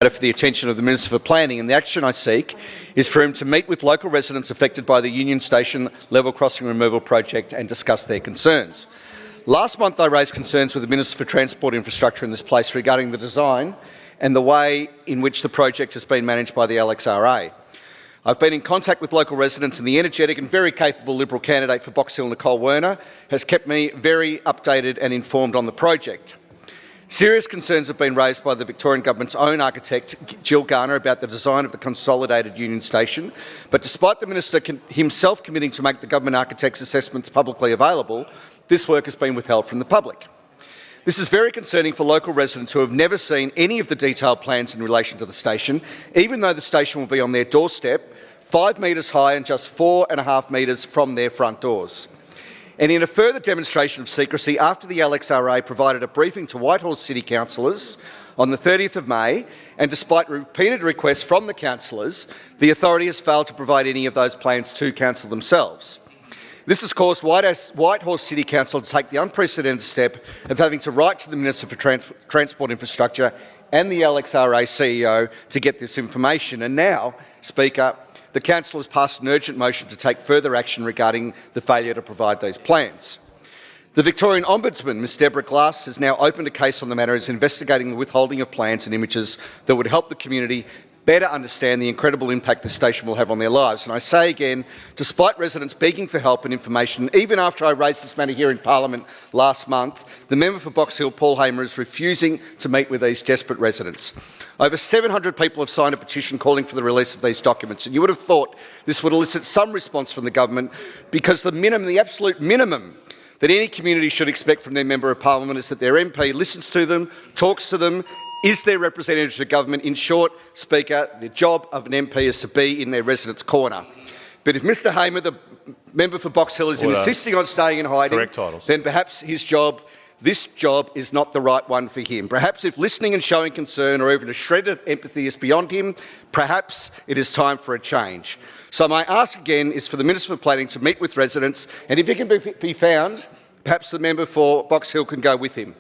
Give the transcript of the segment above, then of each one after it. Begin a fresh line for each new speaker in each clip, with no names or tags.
For the attention of the Minister for Planning, and the action I seek is for him to meet with local residents affected by the Union Station level crossing removal project and discuss their concerns. Last month I raised concerns with the Minister for Transport Infrastructure in this place regarding the design and the way in which the project has been managed by the LXRA. I've been in contact with local residents, and the energetic and very capable Liberal candidate for Box Hill, Nicole Werner, has kept me very updated and informed on the project. Serious concerns have been raised by the Victorian Government's own architect, Jill Garner, about the design of the consolidated Union Station, but despite the Minister himself committing to make the Government architect's assessments publicly available, this work has been withheld from the public. This is very concerning for local residents who have never seen any of the detailed plans in relation to the station, even though the station will be on their doorstep, 5 metres high and just 4.5 metres from their front doors. And in a further demonstration of secrecy, after the LXRA provided a briefing to Whitehall City councillors on the 30th of May, and despite repeated requests from the councillors, the authority has failed to provide any of those plans to council themselves. This has caused Whitehall City Council to take the unprecedented step of having to write to the Minister for Transport Infrastructure and the LXRA CEO to get this information. And now, Speaker, the Council has passed an urgent motion to take further action regarding the failure to provide these plans. The Victorian Ombudsman, Ms Deborah Glass, has now opened a case on the matter, is investigating the withholding of plans and images that would help the community better understand the incredible impact this station will have on their lives. And I say again, despite residents begging for help and information, even after I raised this matter here in Parliament last month, the member for Box Hill, Paul Hamer, is refusing to meet with these desperate residents. Over 700 people have signed a petition calling for the release of these documents, and you would have thought this would elicit some response from the government, because the absolute minimum that any community should expect from their Member of Parliament is that their MP listens to them, talks to them, is their representative to government. In short, Speaker, the job of an MP is to be in their residents' corner. But if Mr Hamer, the member for Box Hill, is insisting on staying in hiding, then perhaps this job is not the right one for him. Perhaps if listening and showing concern or even a shred of empathy is beyond him, perhaps it is time for a change. So my ask again is for the Minister for Planning to meet with residents, and if he can be found, perhaps the member for Box Hill can go with him.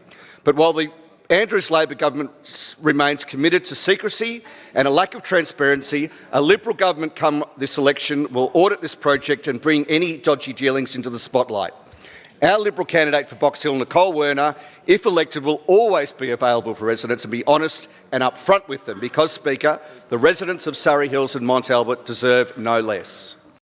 But while the Andrews Labor government remains committed to secrecy and a lack of transparency, a Liberal government come this election will audit this project and bring any dodgy dealings into the spotlight. Our Liberal candidate for Box Hill, Nicole Werner, if elected, will always be available for residents and be honest and upfront with them, because, Speaker, the residents of Surrey Hills and Mont Albert deserve no less.